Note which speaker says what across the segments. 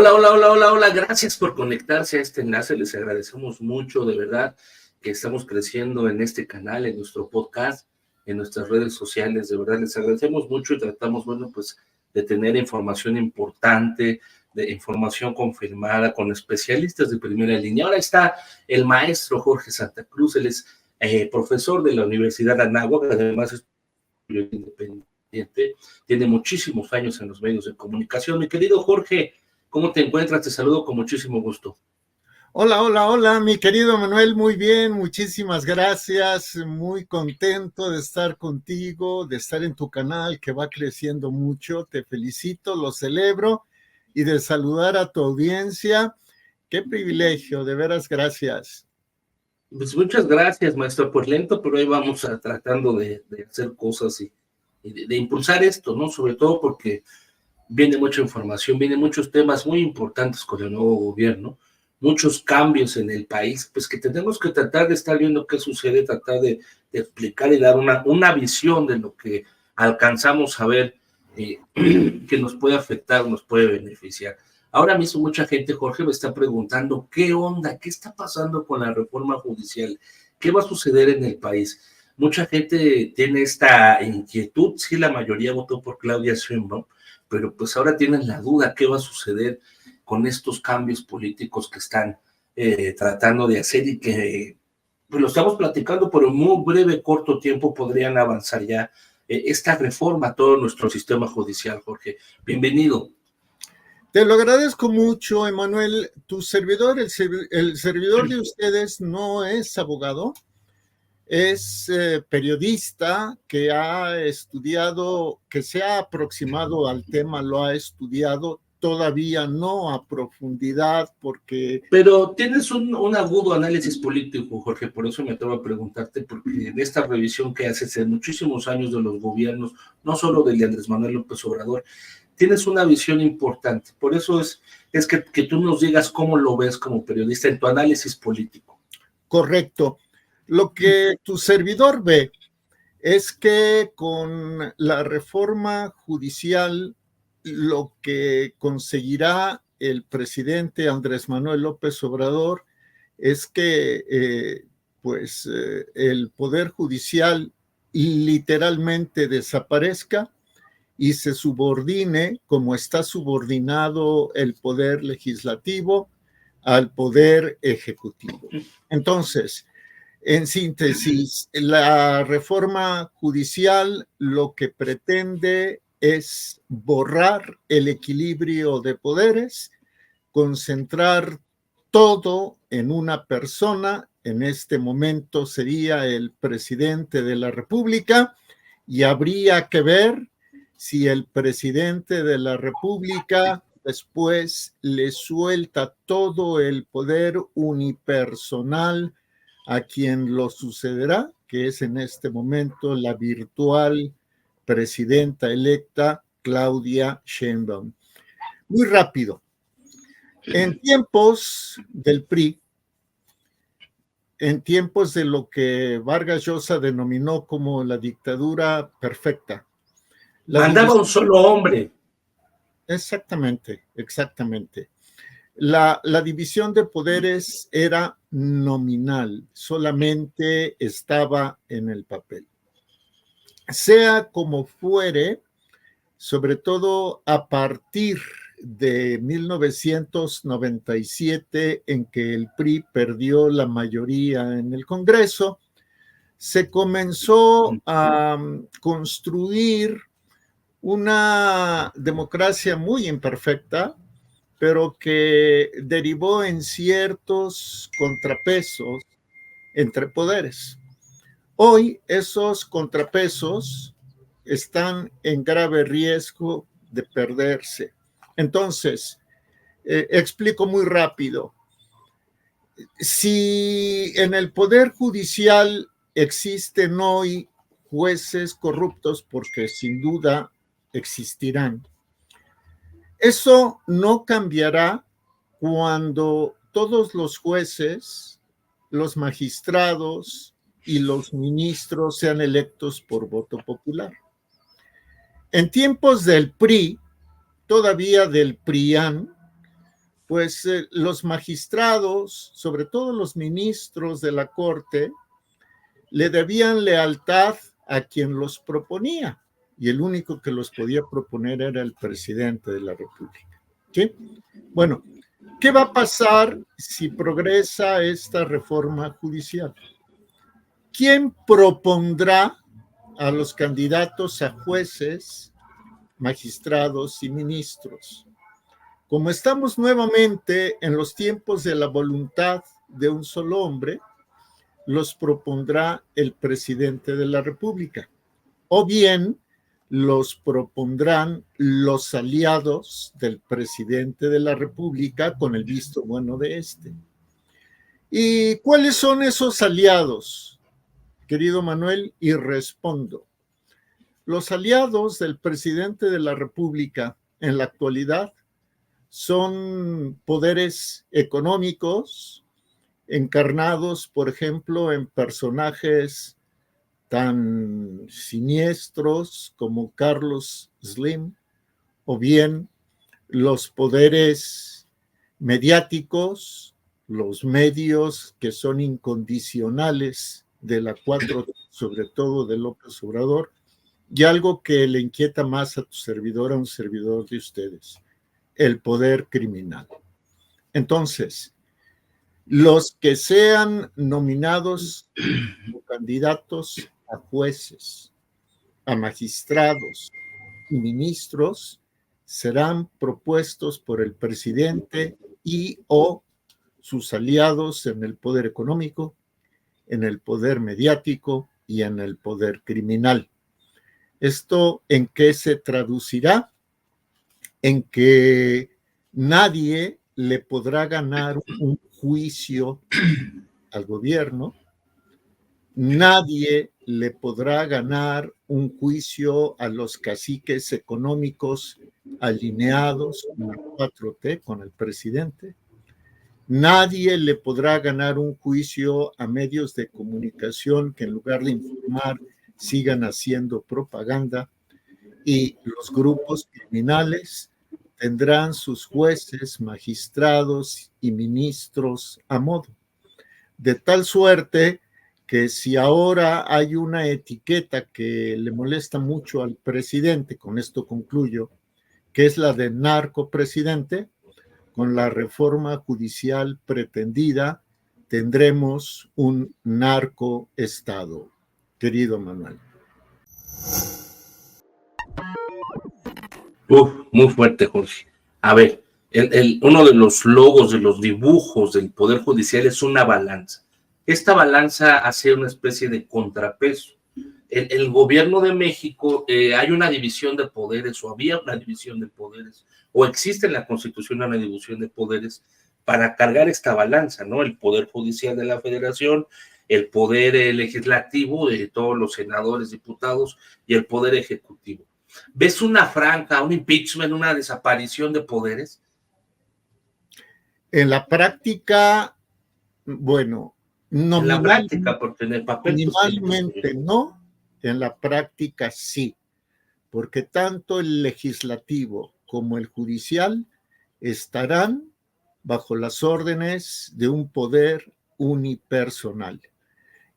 Speaker 1: Hola, hola, hola, hola, hola. Gracias por conectarse a este enlace. Les agradecemos mucho, de verdad, que estamos creciendo en este canal, en nuestro podcast, en nuestras redes sociales. De verdad, les agradecemos mucho y tratamos, bueno, pues, de tener información importante, de información confirmada con especialistas de primera línea. Ahora está el maestro Jorge Santa Cruz. Él es profesor de la Universidad de Anáhuac, además es independiente, tiene muchísimos años en los medios de comunicación. Mi querido Jorge, ¿cómo te encuentras? Te saludo con muchísimo gusto.
Speaker 2: Hola, hola, hola, mi querido Manuel, muy bien, muchísimas gracias, muy contento de estar contigo, de estar en tu canal que va creciendo mucho, te felicito, lo celebro y de saludar a tu audiencia, qué privilegio, de veras gracias.
Speaker 1: Pues muchas gracias, maestro, pues lento, pero ahí vamos tratando de hacer cosas y de impulsar esto, ¿no? Sobre todo porque viene mucha información, vienen muchos temas muy importantes con el nuevo gobierno, muchos cambios en el país, pues que tenemos que tratar de estar viendo qué sucede, tratar de explicar y dar una visión de lo que alcanzamos a ver que nos puede afectar, nos puede beneficiar. Ahora mismo mucha gente, Jorge, me está preguntando qué onda, qué está pasando con la reforma judicial, qué va a suceder en el país. Mucha gente tiene esta inquietud, sí, la mayoría votó por Claudia Sheinbaum, pero pues ahora tienen la duda qué va a suceder con estos cambios políticos que están tratando de hacer y que pues lo estamos platicando, pero en muy breve, corto tiempo podrían avanzar ya esta reforma a todo nuestro sistema judicial, Jorge. Bienvenido.
Speaker 2: Te lo agradezco mucho, Emanuel. Tu servidor, el servidor de ustedes no es abogado, es periodista que ha estudiado, que se ha aproximado al tema, lo ha estudiado, todavía no a profundidad porque...
Speaker 1: Pero tienes un agudo análisis político, Jorge, por eso me atrevo a preguntarte, porque en esta revisión que haces en muchísimos años de los gobiernos, no solo del de Andrés Manuel López Obrador, tienes una visión importante. Por eso es que tú nos digas cómo lo ves como periodista en tu análisis político.
Speaker 2: Correcto. Lo que tu servidor ve es que con la reforma judicial lo que conseguirá el presidente Andrés Manuel López Obrador es que el poder judicial literalmente desaparezca y se subordine, como está subordinado el poder legislativo, al poder ejecutivo. Entonces, en síntesis, la reforma judicial lo que pretende es borrar el equilibrio de poderes, concentrar todo en una persona, en este momento sería el presidente de la República, y habría que ver si el presidente de la República después le suelta todo el poder unipersonal a quien lo sucederá, que es en este momento la virtual presidenta electa Claudia Sheinbaum. Muy rápido. En tiempos del PRI, en tiempos de lo que Vargas Llosa denominó como la dictadura perfecta.
Speaker 1: Mandaba un solo hombre.
Speaker 2: Exactamente, exactamente. La división de poderes era nominal, solamente estaba en el papel. Sea como fuere, sobre todo a partir de 1997, en que el PRI perdió la mayoría en el Congreso, se comenzó a construir una democracia muy imperfecta, pero que derivó en ciertos contrapesos entre poderes. Hoy esos contrapesos están en grave riesgo de perderse. Entonces, explico muy rápido. Si en el Poder Judicial existen hoy jueces corruptos, porque sin duda existirán, eso no cambiará cuando todos los jueces, los magistrados y los ministros sean electos por voto popular. En tiempos del PRI, todavía del PRIAN, pues los magistrados, sobre todo los ministros de la Corte, le debían lealtad a quien los proponía, y el único que los podía proponer era el presidente de la República. ¿Sí? Bueno, ¿qué va a pasar si progresa esta reforma judicial? ¿Quién propondrá a los candidatos a jueces, magistrados y ministros? Como estamos nuevamente en los tiempos de la voluntad de un solo hombre, los propondrá el presidente de la República, o bien los propondrán los aliados del presidente de la República con el visto bueno de este. ¿Y cuáles son esos aliados, querido Manuel? Y respondo. Los aliados del presidente de la República en la actualidad son poderes económicos encarnados, por ejemplo, en personajes tan siniestros como Carlos Slim, o bien los poderes mediáticos, los medios que son incondicionales de la 4T, sobre todo de López Obrador, y algo que le inquieta más a tu servidor, a un servidor de ustedes, el poder criminal. Entonces, los que sean nominados como candidatos a jueces, a magistrados y ministros serán propuestos por el presidente y o sus aliados en el poder económico, en el poder mediático y en el poder criminal. ¿Esto en qué se traducirá? En que nadie le podrá ganar un juicio al gobierno, nadie le podrá ganar un juicio a los caciques económicos alineados con la 4T, con el presidente, nadie le podrá ganar un juicio a medios de comunicación que en lugar de informar sigan haciendo propaganda, y los grupos criminales tendrán sus jueces, magistrados y ministros a modo. De tal suerte que si ahora hay una etiqueta que le molesta mucho al presidente, con esto concluyo, que es la de narcopresidente, con la reforma judicial pretendida tendremos un narcoestado, querido Manuel.
Speaker 1: Muy fuerte, Jorge. A ver, uno de los logos, de los dibujos del Poder Judicial es una balanza. Esta balanza hace una especie de contrapeso. El gobierno de México, hay una división de poderes, o había una división de poderes, o existe en la Constitución una división de poderes para cargar esta balanza, ¿no? El Poder Judicial de la Federación, el Poder Legislativo de todos los senadores, diputados, y el Poder Ejecutivo. ¿Ves una franja, un impeachment, una desaparición de poderes?
Speaker 2: En la práctica, bueno,
Speaker 1: en la práctica, porque en el papel
Speaker 2: nominalmente no, en la práctica sí, porque tanto el legislativo como el judicial estarán bajo las órdenes de un poder unipersonal.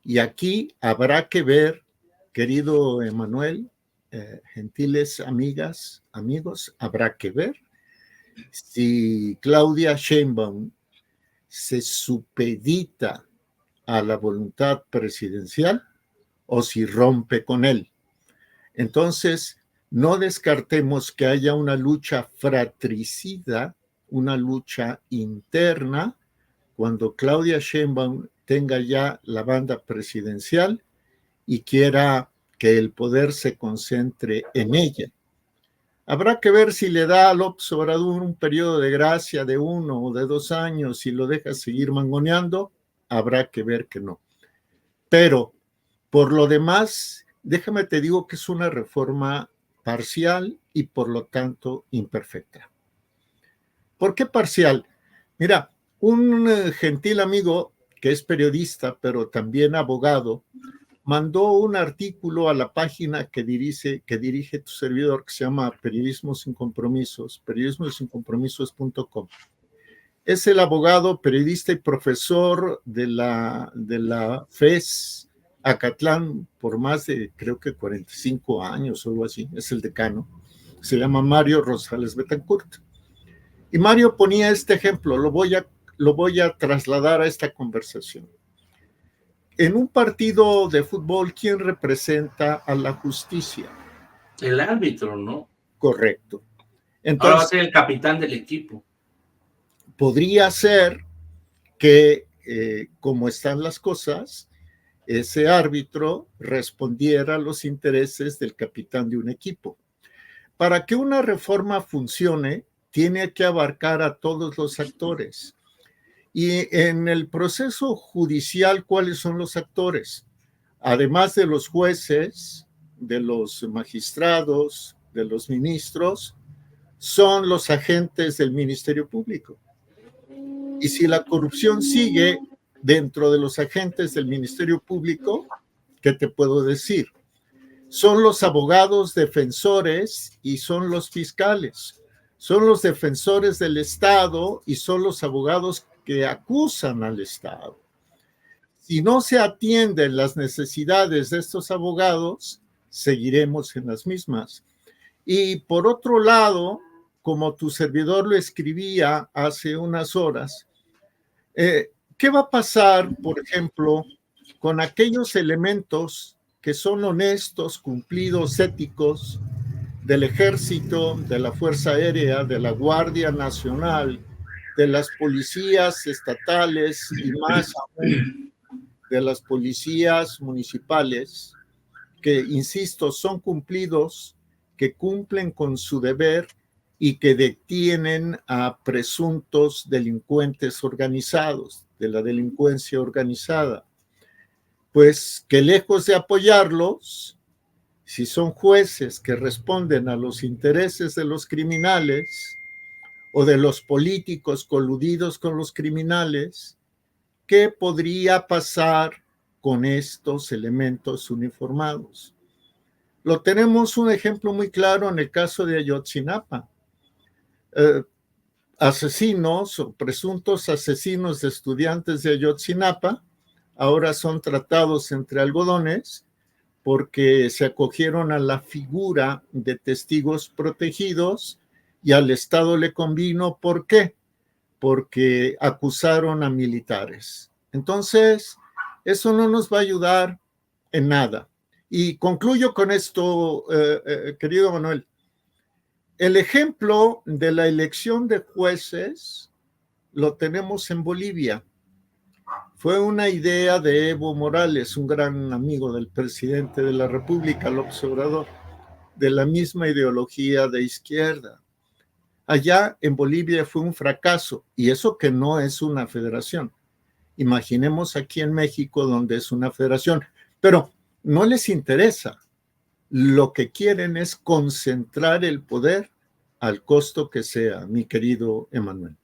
Speaker 2: Y aquí habrá que ver, querido Emanuel, gentiles amigas, amigos, habrá que ver si Claudia Sheinbaum se supedita a la voluntad presidencial o si rompe con él. Entonces, no descartemos que haya una lucha fratricida, una lucha interna, cuando Claudia Sheinbaum tenga ya la banda presidencial y quiera que el poder se concentre en ella. Habrá que ver si le da a López Obrador un periodo de gracia de 1 o de 2 años y lo deja seguir mangoneando. Habrá que ver que no. Pero, por lo demás, déjame te digo que es una reforma parcial y por lo tanto imperfecta. ¿Por qué parcial? Mira, un gentil amigo que es periodista, pero también abogado, mandó un artículo a la página que dirige tu servidor, que se llama Periodismo Sin Compromisos, periodismosinCompromisos.com. Es el abogado, periodista y profesor de la FES Acatlán por más de, creo que 45 años o algo así, es el decano. Se llama Mario Rosales Betancourt. Y Mario ponía este ejemplo, lo voy a trasladar a esta conversación. En un partido de fútbol, ¿quién representa a la justicia?
Speaker 1: El árbitro, ¿no?
Speaker 2: Correcto. Entonces,
Speaker 1: ahora va a ser el capitán del equipo.
Speaker 2: Podría ser que, como están las cosas, ese árbitro respondiera a los intereses del capitán de un equipo. Para que una reforma funcione, tiene que abarcar a todos los actores. Y en el proceso judicial, ¿cuáles son los actores? Además de los jueces, de los magistrados, de los ministros, son los agentes del Ministerio Público. Y si la corrupción sigue dentro de los agentes del Ministerio Público, ¿qué te puedo decir? Son los abogados defensores y son los fiscales. Son los defensores del Estado y son los abogados que acusan al Estado. Si no se atienden las necesidades de estos abogados, seguiremos en las mismas. Y por otro lado, como tu servidor lo escribía hace unas horas, ¿qué va a pasar, por ejemplo, con aquellos elementos que son honestos, cumplidos, éticos del Ejército, de la Fuerza Aérea, de la Guardia Nacional, de las policías estatales y más aún de las policías municipales, que, insisto, son cumplidos, que cumplen con su deber y que detienen a presuntos delincuentes organizados, de la delincuencia organizada? Pues que lejos de apoyarlos, si son jueces que responden a los intereses de los criminales o de los políticos coludidos con los criminales, ¿qué podría pasar con estos elementos uniformados? Lo tenemos un ejemplo muy claro en el caso de Ayotzinapa. Asesinos o presuntos asesinos de estudiantes de Ayotzinapa ahora son tratados entre algodones porque se acogieron a la figura de testigos protegidos y al Estado le convino. ¿Por qué? Porque acusaron a militares. Entonces, eso no nos va a ayudar en nada. Y concluyo con esto, querido Manuel. El ejemplo de la elección de jueces lo tenemos en Bolivia. Fue una idea de Evo Morales, un gran amigo del presidente de la República, López Obrador, de la misma ideología de izquierda. Allá en Bolivia fue un fracaso, y eso que no es una federación. Imaginemos aquí en México, donde es una federación, pero no les interesa. Lo que quieren es concentrar el poder al costo que sea, mi querido Emanuel.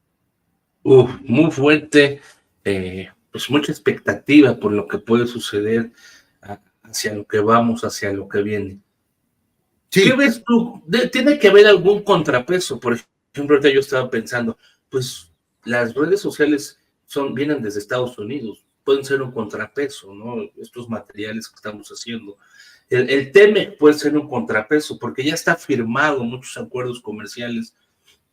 Speaker 1: Muy fuerte, pues mucha expectativa por lo que puede suceder, hacia lo que vamos, hacia lo que viene. Sí. ¿Qué ves tú? ¿Tiene que haber algún contrapeso? Por ejemplo, ahorita yo estaba pensando, pues las redes sociales vienen desde Estados Unidos, pueden ser un contrapeso, ¿no? Estos materiales que estamos haciendo. El TEMEC puede ser un contrapeso, porque ya está firmado muchos acuerdos comerciales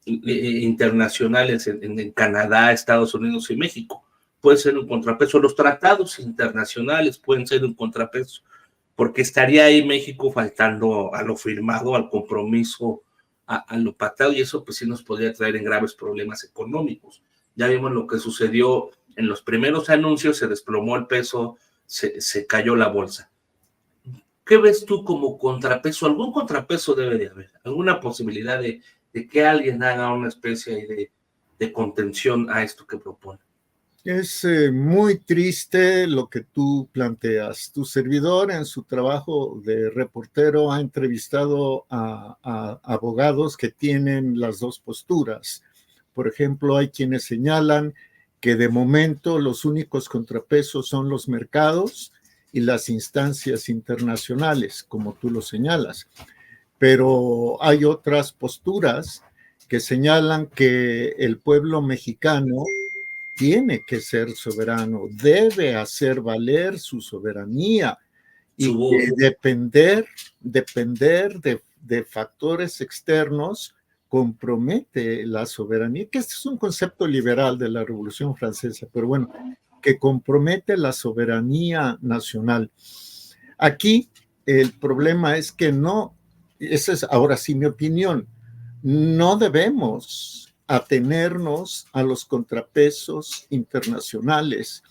Speaker 1: internacionales en Canadá, Estados Unidos y México. Puede ser un contrapeso. Los tratados internacionales pueden ser un contrapeso, porque estaría ahí México faltando a lo firmado, al compromiso, a lo pactado, y eso pues sí nos podría traer en graves problemas económicos. Ya vimos lo que sucedió en los primeros anuncios, se desplomó el peso, se cayó la bolsa. ¿Qué ves tú como contrapeso? ¿Algún contrapeso debe de haber? ¿Alguna posibilidad de que alguien haga una especie de contención a esto que propone?
Speaker 2: Es muy triste lo que tú planteas. Tu servidor, en su trabajo de reportero, ha entrevistado a abogados que tienen las dos posturas. Por ejemplo, hay quienes señalan que de momento los únicos contrapesos son los mercados y las instancias internacionales, como tú lo señalas. Pero hay otras posturas que señalan que el pueblo mexicano tiene que ser soberano, debe hacer valer su soberanía y que depender de factores externos compromete la soberanía, que este es un concepto liberal de la Revolución Francesa, pero bueno, que compromete la soberanía nacional. Aquí el problema es que no, esa es ahora sí mi opinión, no debemos atenernos a los contrapesos internacionales.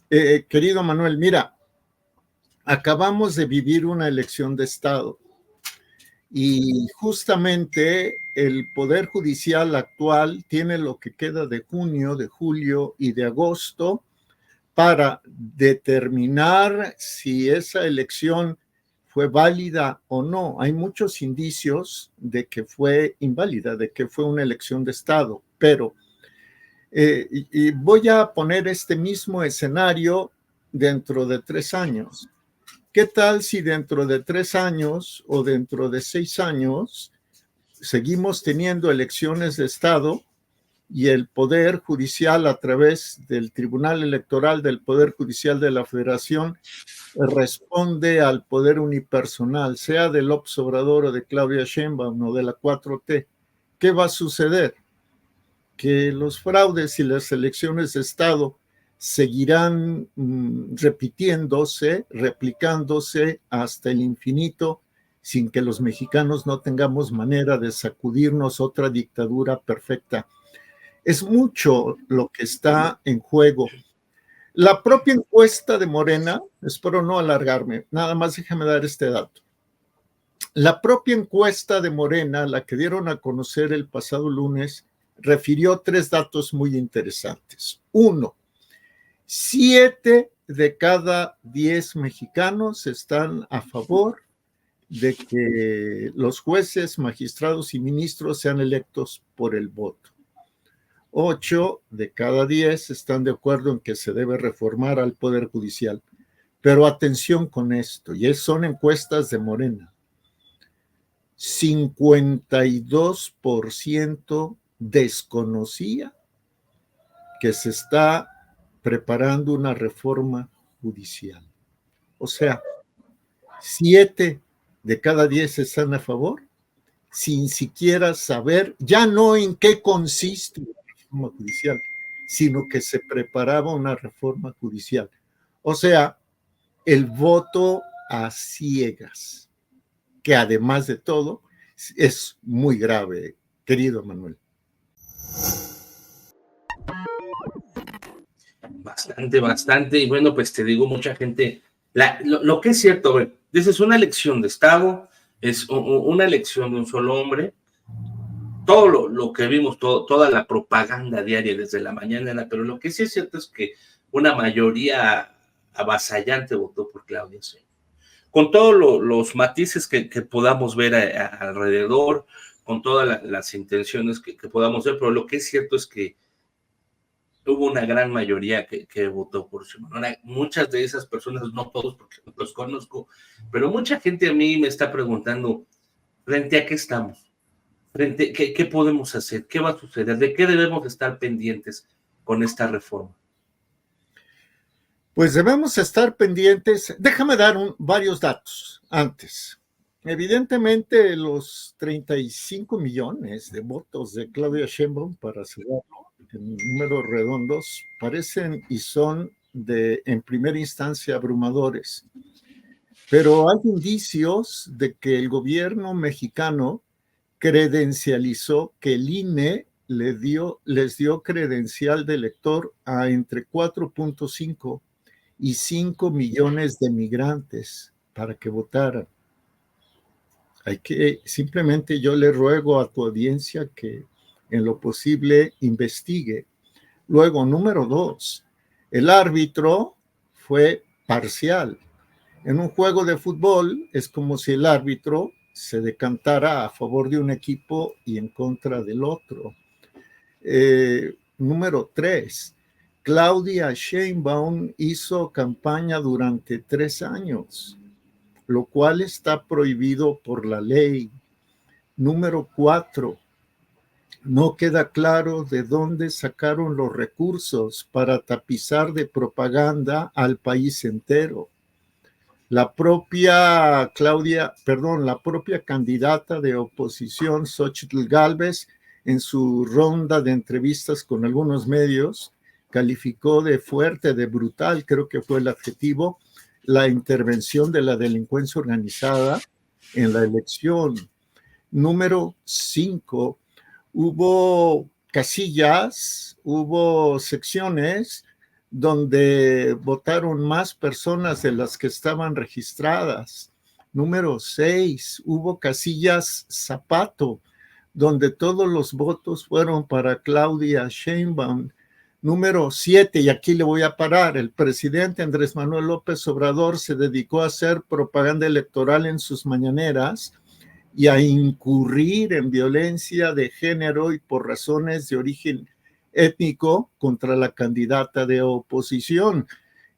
Speaker 2: Querido Manuel, mira, acabamos de vivir una elección de Estado y justamente el Poder Judicial actual tiene lo que queda de junio, de julio y de agosto para determinar si esa elección fue válida o no. Hay muchos indicios de que fue inválida, de que fue una elección de Estado, pero y voy a poner este mismo escenario dentro de 3 años. ¿Qué tal si dentro de 3 años o dentro de 6 años seguimos teniendo elecciones de Estado y el Poder Judicial a través del Tribunal Electoral del Poder Judicial de la Federación responde al poder unipersonal, sea de López Obrador o de Claudia Sheinbaum o de la 4T? ¿Qué va a suceder? Que los fraudes y las elecciones de Estado seguirán repitiéndose, replicándose hasta el infinito, sin que los mexicanos no tengamos manera de sacudirnos otra dictadura perfecta. Es mucho lo que está en juego. La propia encuesta de Morena, espero no alargarme, nada más déjame dar este dato. La propia encuesta de Morena, la que dieron a conocer el pasado lunes, refirió 3 datos muy interesantes. 1, 7 de cada 10 mexicanos están a favor de que los jueces, magistrados y ministros sean electos por el voto. 8 de cada 10 están de acuerdo en que se debe reformar al Poder Judicial. Pero atención con esto, y son encuestas de Morena. 52% desconocía que se está preparando una reforma judicial. O sea, 7 de cada 10 están a favor, sin siquiera saber, ya no en qué consiste la reforma judicial, sino que se preparaba una reforma judicial. O sea, el voto a ciegas, que además de todo es muy grave, querido Manuel.
Speaker 1: Bastante, y bueno, pues te digo, mucha gente, lo que es cierto, a ver, dices una elección de Estado, es una elección de un solo hombre, todo lo que vimos, toda la propaganda diaria desde la mañana, pero lo que sí es cierto es que una mayoría avasallante votó por Claudia Sheinbaum. Con todos los matices que podamos ver alrededor, con todas las intenciones que podamos ver, pero lo que es cierto es que hubo una gran mayoría que votó por Sheinbaum. Muchas de esas personas, no todos porque no los conozco, pero mucha gente a mí me está preguntando, ¿frente a qué estamos? ¿Qué podemos hacer? ¿Qué va a suceder? ¿De qué debemos estar pendientes con esta reforma?
Speaker 2: Pues debemos estar pendientes. Déjame dar varios datos antes. Evidentemente, los 35 millones de votos de Claudia Sheinbaum, para cerrarlo en números redondos, parecen y son en primera instancia abrumadores. Pero hay indicios de que el gobierno mexicano credencializó, que el INE les dio credencial de elector a entre 4.5 y 5 millones de migrantes para que votaran. Simplemente yo le ruego a tu audiencia que en lo posible investigue. Luego, número 2, el árbitro fue parcial. En un juego de fútbol es como si el árbitro se decantara a favor de un equipo y en contra del otro. Número 3, Claudia Sheinbaum hizo campaña durante 3 años, lo cual está prohibido por la ley. Número 4, No queda claro de dónde sacaron los recursos para tapizar de propaganda al país entero. La propia la propia candidata de oposición, Xóchitl Gálvez, en su ronda de entrevistas con algunos medios, calificó de fuerte, de brutal, creo que fue el adjetivo, la intervención de la delincuencia organizada en la elección. Número 5, hubo casillas, hubo secciones donde votaron más personas de las que estaban registradas. Número 6, hubo casillas zapato, donde todos los votos fueron para Claudia Sheinbaum. Número 7, y aquí le voy a parar, el presidente Andrés Manuel López Obrador se dedicó a hacer propaganda electoral en sus mañaneras y a incurrir en violencia de género y por razones de origen étnico contra la candidata de oposición.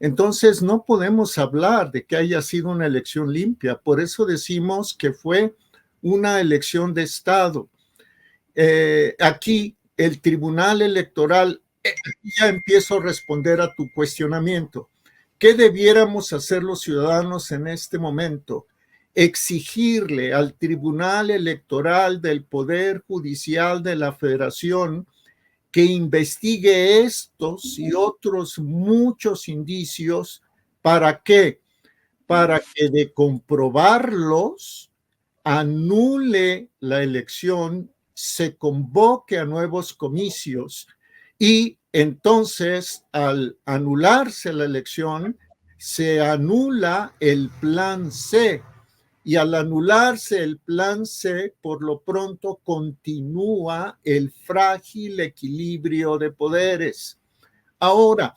Speaker 2: Entonces no podemos hablar de que haya sido una elección limpia, por eso decimos que fue una elección de Estado. Aquí el Tribunal Electoral, ya empiezo a responder a tu cuestionamiento. ¿Qué debiéramos hacer los ciudadanos en este momento? Exigirle al Tribunal Electoral del Poder Judicial de la Federación que investigue estos y otros muchos indicios. ¿Para qué? Para que de comprobarlos anule la elección, se convoque a nuevos comicios y entonces al anularse la elección se anula el plan C. Y al anularse el plan C, por lo pronto continúa el frágil equilibrio de poderes. Ahora,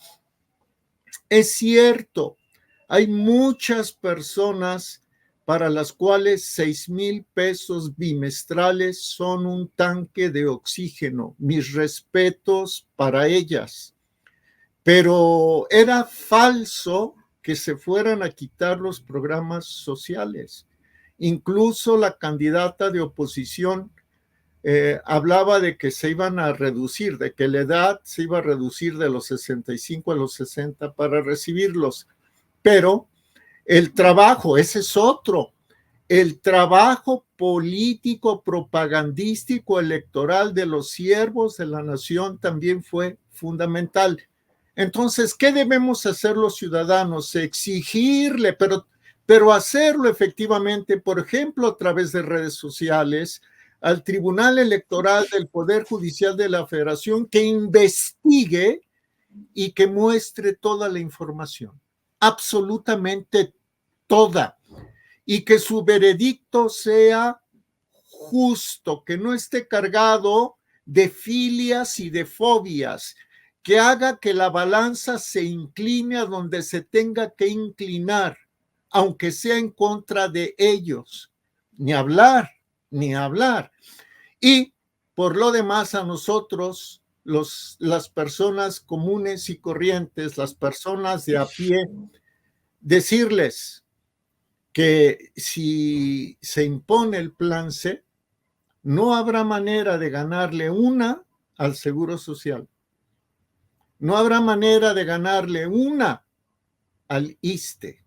Speaker 2: es cierto, hay muchas personas para las cuales 6,000 pesos bimestrales son un tanque de oxígeno. Mis respetos para ellas. Pero era falso que se fueran a quitar los programas sociales. Incluso la candidata de oposición hablaba de que se iban a reducir, de que la edad se iba a reducir de los 65 a los 60 para recibirlos. Pero el trabajo, ese es otro, el trabajo político, propagandístico, electoral de los siervos de la nación también fue fundamental. Entonces, ¿qué debemos hacer los ciudadanos? Exigirle, pero hacerlo efectivamente, por ejemplo, a través de redes sociales, al Tribunal Electoral del Poder Judicial de la Federación que investigue y que muestre toda la información, absolutamente toda, y que su veredicto sea justo, que no esté cargado de filias y de fobias, que haga que la balanza se incline a donde se tenga que inclinar, aunque sea en contra de ellos. Ni hablar. Y por lo demás a nosotros, las personas comunes y corrientes, las personas de a pie, decirles que si se impone el plan C, no habrá manera de ganarle una al Seguro Social. No habrá manera de ganarle una al ISSSTE.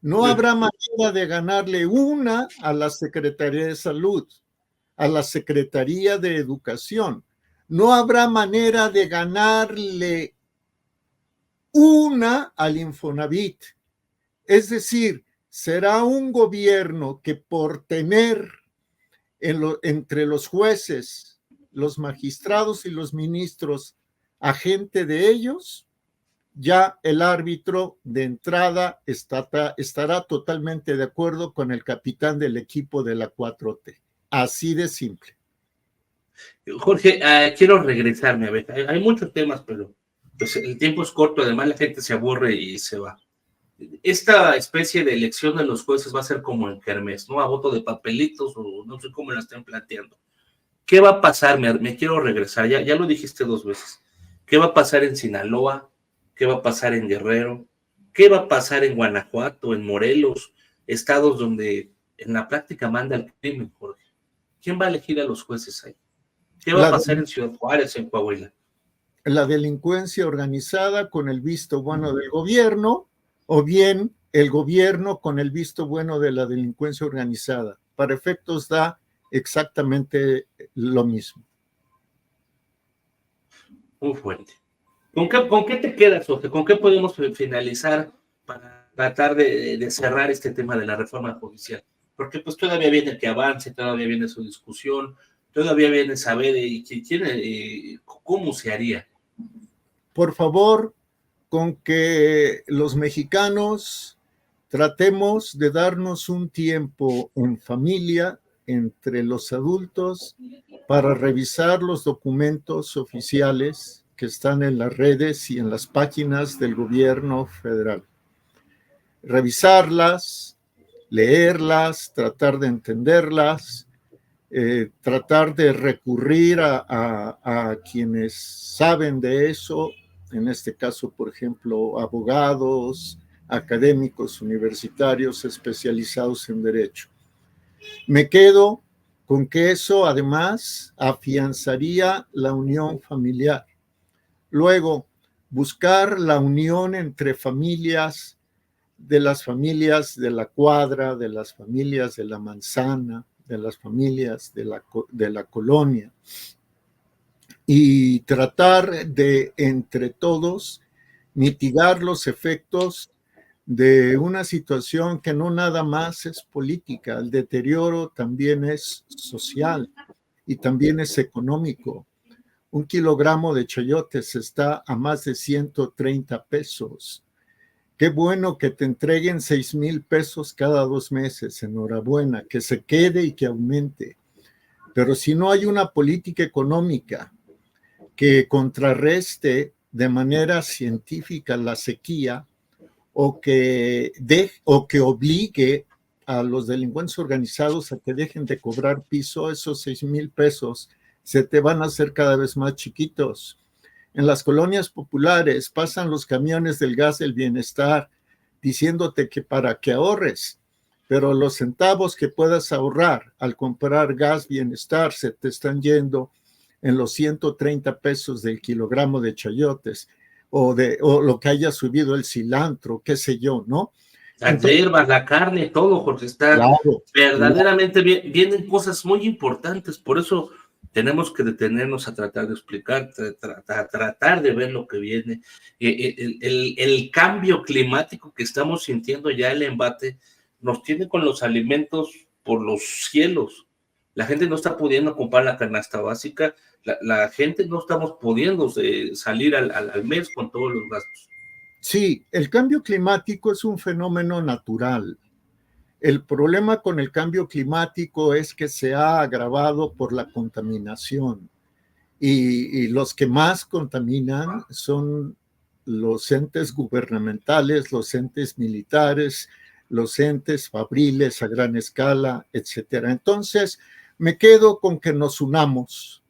Speaker 2: No habrá manera de ganarle una a la Secretaría de Salud, a la Secretaría de Educación. No habrá manera de ganarle una al Infonavit. Es decir, será un gobierno que por tener entre los jueces, los magistrados y los ministros a gente de ellos, ya el árbitro de entrada estará totalmente de acuerdo con el capitán del equipo de la 4T. Así de simple.
Speaker 1: Jorge, quiero regresarme a ver. Hay muchos temas, pero pues, el tiempo es corto, además la gente se aburre y se va. Esta especie de elección de los jueces va a ser como en kermés, ¿no? A voto de papelitos o no sé cómo la estén planteando. ¿Qué va a pasar? Me quiero regresar, ya lo dijiste 2 veces. ¿Qué va a pasar en Sinaloa? ¿Qué va a pasar en Guerrero? ¿Qué va a pasar en Guanajuato, en Morelos? Estados donde en la práctica manda el crimen, Jorge. ¿Quién va a elegir a los jueces ahí? ¿Qué va a pasar en Ciudad Juárez, en Coahuila?
Speaker 2: La delincuencia organizada con el visto bueno del gobierno, o bien el gobierno con el visto bueno de la delincuencia organizada. Para efectos da exactamente lo mismo.
Speaker 1: Muy fuerte. ¿Con qué te quedas, Jorge? ¿Con qué podemos finalizar para tratar de cerrar este tema de la reforma judicial? Porque pues todavía viene que avance, todavía viene su discusión, todavía viene saber cómo se haría.
Speaker 2: Por favor, con que los mexicanos tratemos de darnos un tiempo en familia, entre los adultos, para revisar los documentos oficiales que están en las redes y en las páginas del gobierno federal. Revisarlas, leerlas, tratar de entenderlas, tratar de recurrir a quienes saben de eso, en este caso, por ejemplo, abogados, académicos universitarios especializados en derecho. Me quedo con que eso además afianzaría la unión familiar. Luego, buscar la unión entre familias, de las familias de la cuadra, de las familias de la manzana, de las familias de la colonia, y tratar de, entre todos, mitigar los efectos de una situación que no nada más es política, el deterioro también es social y también es económico. 1 kilogramo de chayotes está a más de 130 pesos. Qué bueno que te entreguen 6,000 pesos cada 2 meses, enhorabuena, que se quede y que aumente. Pero si no hay una política económica que contrarreste de manera científica la sequía, o que obligue a los delincuentes organizados a que dejen de cobrar piso, esos 6,000 pesos se te van a hacer cada vez más chiquitos. En las colonias populares pasan los camiones del gas del bienestar diciéndote que para que ahorres, pero los centavos que puedas ahorrar al comprar gas bienestar se te están yendo en los 130 pesos del kilogramo de chayotes, o lo que haya subido el cilantro, qué sé yo, ¿no?
Speaker 1: Las hierbas, la carne, todo, Jorge, está
Speaker 2: claro,
Speaker 1: verdaderamente bien. Vienen cosas muy importantes, por eso tenemos que detenernos a tratar de explicar, tratar de ver lo que viene. El cambio climático que estamos sintiendo ya, el embate, nos tiene con los alimentos por los cielos. La gente no está pudiendo comprar la canasta básica, la gente no estamos pudiendo salir al mes con todos los gastos.
Speaker 2: Sí, el cambio climático es un fenómeno natural. El problema con el cambio climático es que se ha agravado por la contaminación, y los que más contaminan son los entes gubernamentales, los entes militares, los entes fabriles a gran escala, etcétera. Entonces, me quedo con que nos unamos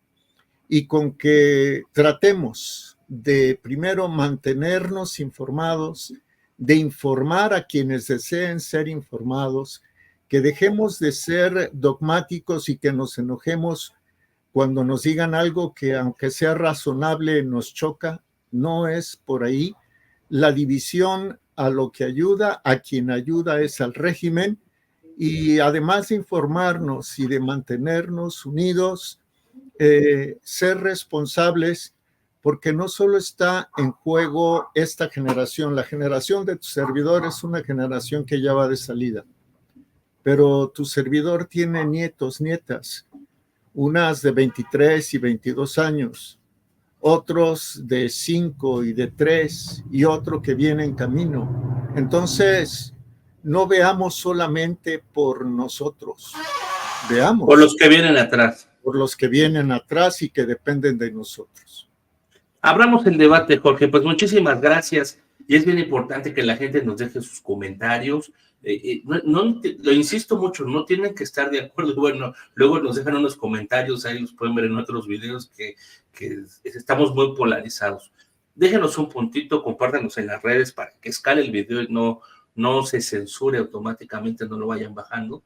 Speaker 2: y con que tratemos de primero mantenernos informados, de informar a quienes deseen ser informados, que dejemos de ser dogmáticos y que nos enojemos cuando nos digan algo que, aunque sea razonable, nos choca. No es por ahí. La división a lo que ayuda, a quien ayuda es al régimen, y además de informarnos y de mantenernos unidos, ser responsables, porque no solo está en juego esta generación, la generación de tu servidor es una generación que ya va de salida, pero tu servidor tiene nietos, nietas, unas de 23 y 22 años, otros de 5 y de 3, y otro que viene en camino. Entonces, no veamos solamente por nosotros, veamos
Speaker 1: por los que vienen atrás.
Speaker 2: Por los que vienen atrás y que dependen de nosotros.
Speaker 1: Abramos el debate, Jorge. Pues muchísimas gracias. Y es bien importante que la gente nos deje sus comentarios. Lo insisto mucho, no tienen que estar de acuerdo. Bueno, luego nos dejan unos comentarios, ahí los pueden ver en otros videos que estamos muy polarizados. Déjenos un puntito, compártanos en las redes para que escale el video y no se censure automáticamente, no lo vayan bajando.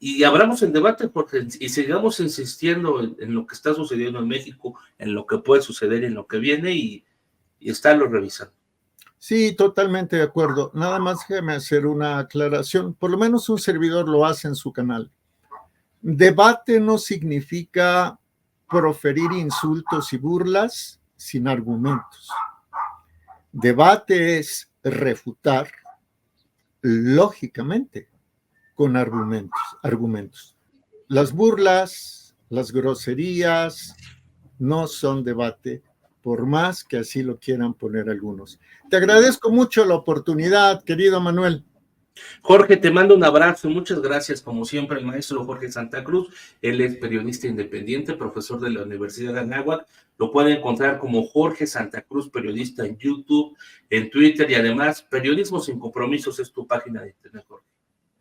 Speaker 1: y abramos el debate, porque y sigamos insistiendo en lo que está sucediendo en México, en lo que puede suceder, en lo que viene, y estarlo revisando.
Speaker 2: Sí, totalmente de acuerdo. Nada más déjeme hacer una aclaración. Por lo menos un servidor lo hace en su canal. Debate no significa proferir insultos y burlas sin argumentos. Debate es refutar lógicamente con argumentos. Las burlas, las groserías no son debate, por más que así lo quieran poner algunos. Te agradezco mucho la oportunidad, querido Manuel.
Speaker 1: Jorge, te mando un abrazo, muchas gracias, como siempre, el maestro Jorge Santa Cruz. Él es periodista independiente, profesor de la Universidad de Anáhuac. Lo pueden encontrar como Jorge Santa Cruz, periodista en YouTube, en Twitter, y además, Periodismo Sin Compromisos es tu página de internet, Jorge.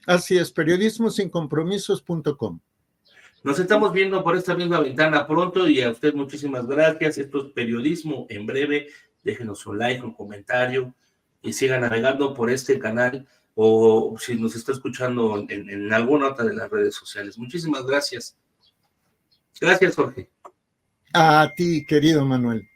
Speaker 2: Así es, periodismosinCompromisos.com.
Speaker 1: Nos estamos viendo por esta misma ventana pronto, y a usted muchísimas gracias. Esto es Periodismo en Breve. Déjenos un like, un comentario, y sigan navegando por este canal, o si nos está escuchando en alguna otra de las redes sociales. Muchísimas gracias. Gracias, Jorge.
Speaker 2: A ti, querido Manuel.